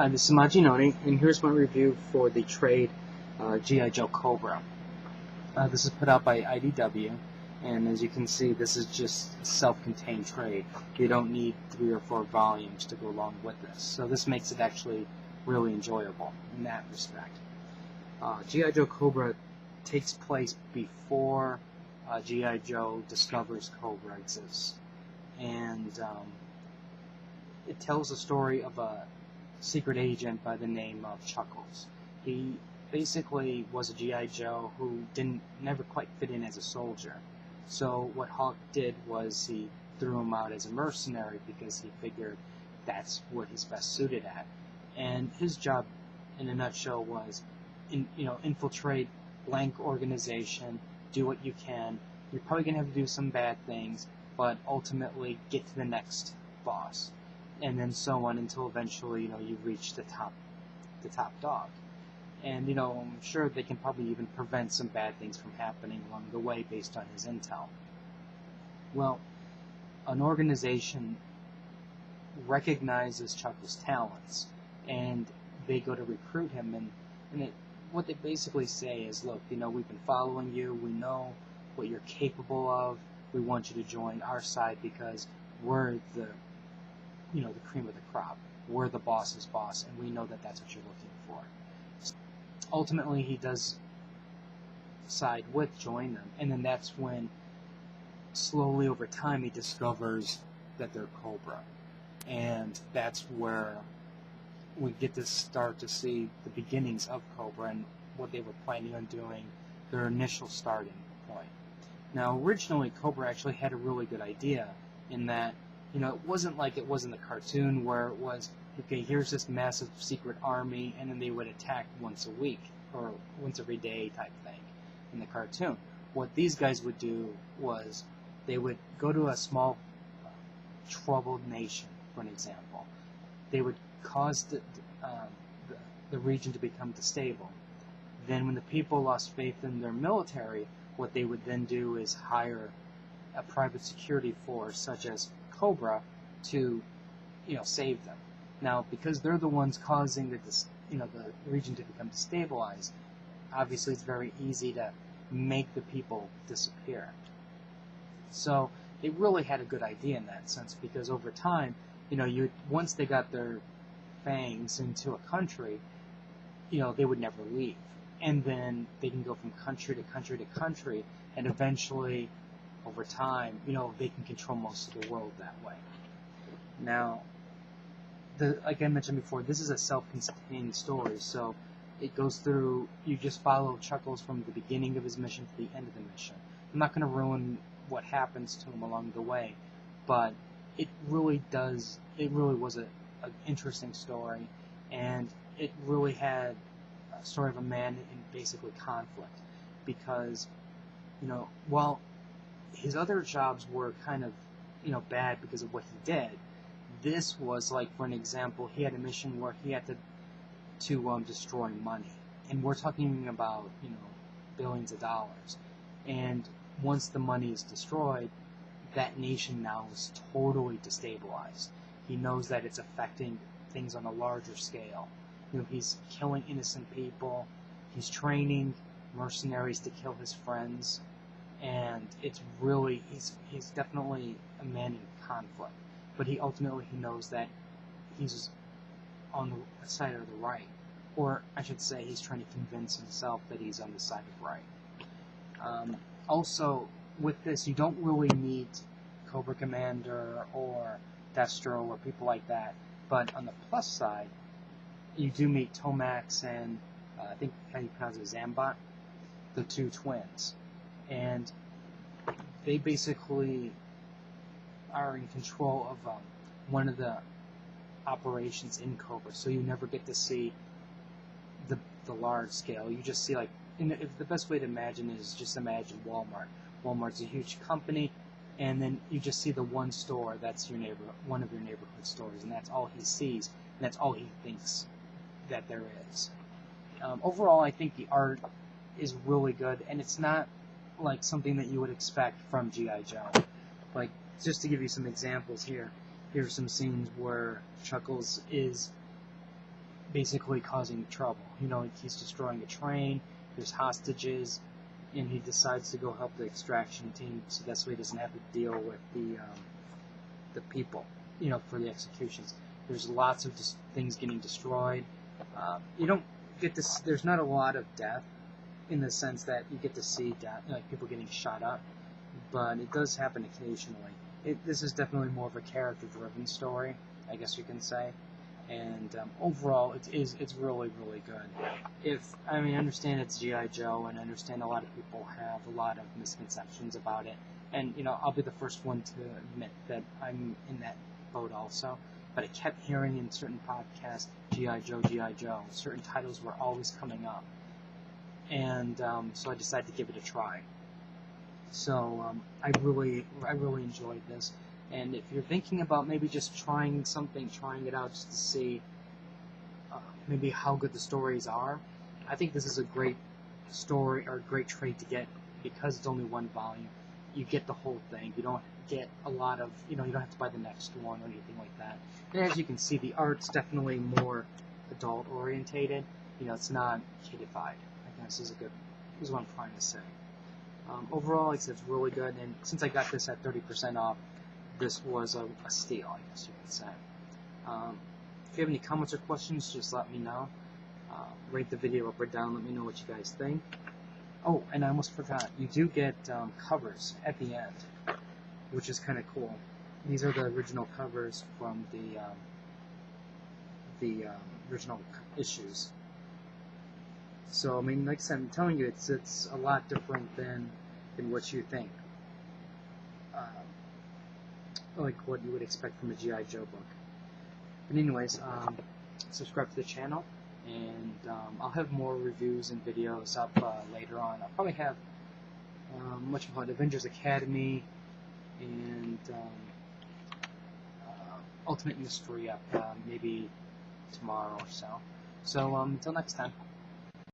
Hi, this is Majinoni, and here's my review for the trade G.I. Joe Cobra. This is put out by IDW, and as you can see, this is just a self-contained trade. You don't need 3 or 4 volumes to go along with this, so this makes it actually really enjoyable in that respect. G.I. Joe Cobra takes place before G.I. Joe discovers Cobra exists, and it tells the story of a secret agent by the name of Chuckles. He basically was a G.I. Joe who never quite fit in as a soldier. So what Hawk did was he threw him out as a mercenary because he figured that's what he's best suited at. And his job, in a nutshell, was infiltrate blank organization, do what you can. You're probably going to have to do some bad things, but ultimately get to the next boss. And then so on until eventually, you reach the top dog. And, I'm sure they can probably even prevent some bad things from happening along the way based on his intel. Well, an organization recognizes Chuckles' talents, and they go to recruit him, what they basically say is, look, we've been following you, we know what you're capable of, we want you to join our side because we're the cream of the crop. We're the boss's boss, and we know that that's what you're looking for. So ultimately, he does side with join them, and then that's when, slowly over time, he discovers that they're Cobra. And that's where we get to start to see the beginnings of Cobra and what they were planning on doing, their initial starting point. Now, originally, Cobra actually had a really good idea in that it wasn't like it was in the cartoon where it was, okay, here's this massive secret army, and then they would attack once a week, or once every day type thing in the cartoon. What these guys would do was, they would go to a small, troubled nation, for an example. They would cause the region to become destable. Then when the people lost faith in their military, what they would then do is hire a private security force, such as Cobra, to save them. Now, because they're the ones causing the region to become destabilized, obviously it's very easy to make the people disappear. So they really had a good idea in that sense, because over time, once they got their fangs into a country, they would never leave, and then they can go from country to country to country, and eventually, over time, they can control most of the world that way. Now, like I mentioned before, this is a self-contained story, so it goes through, you just follow Chuckles from the beginning of his mission to the end of the mission. I'm not going to ruin what happens to him along the way, but it really was an interesting story, and it really had a story of a man in basically conflict, because, while his other jobs were kind of, bad because of what he did, this was like, for an example, he had a mission where he had to destroy money, and we're talking about, billions of dollars, and once the money is destroyed, that nation now is totally destabilized. He knows that it's affecting things on a larger scale. He's killing innocent people, he's training mercenaries to kill his friends, and it's really, he's definitely a man in conflict. But he ultimately knows that he's on the side of the right. Or, I should say, he's trying to convince himself that he's on the side of right. Also, with this, you don't really meet Cobra Commander or Destro or people like that. But on the plus side, you do meet Tomax and, I think how you pronounce it, Zambot, the 2 twins. And they basically are in control of one of the operations in Cobra, so you never get to see the large scale. You just see, like, if the best way to imagine is just imagine Walmart. Walmart's a huge company, and then you just see the one store that's one of your neighborhood stores, and that's all he sees, and that's all he thinks that there is. Overall, I think the art is really good, and it's not like something that you would expect from G.I. Joe. Like, just to give you some examples here, here's some scenes where Chuckles is basically causing trouble. You know, he's destroying a train, there's hostages, and he decides to go help the extraction team, so that's why he doesn't have to deal with the people, you know, for the executions. There's lots of things getting destroyed. You don't get to. There's not a lot of death, in the sense that you get to see death, like people getting shot up, but it does happen occasionally. This is definitely more of a character-driven story, I guess you can say. And overall, it's really, really good. I understand it's G.I. Joe, and I understand a lot of people have a lot of misconceptions about it. And, you know, I'll be the first one to admit that I'm in that boat also. But I kept hearing in certain podcasts, G.I. Joe, G.I. Joe. Certain titles were always coming up. And so I decided to give it a try. So I really enjoyed this. And if you're thinking about maybe just trying it out just to see maybe how good the stories are, I think this is a great story, or a great trade to get, because it's only one volume. You get the whole thing. You don't get a lot of, you don't have to buy the next one or anything like that. And as you can see, the art's definitely more adult orientated. It's not kidified, I guess is what I'm trying to say. Overall, like I said, it's really good, and since I got this at 30% off, this was a steal, I guess you could say. If you have any comments or questions, just let me know. Rate the video up or down, let me know what you guys think. Oh, and I almost forgot, you do get covers at the end, which is kind of cool. These are the original covers from the original issues. So, I mean, like I said, I'm telling you, it's a lot different than what you think. Like what you would expect from a G.I. Joe book. But anyways, subscribe to the channel, and I'll have more reviews and videos up later on. I'll probably have much about Avengers Academy and Ultimate Mystery up maybe tomorrow or so. So until next time.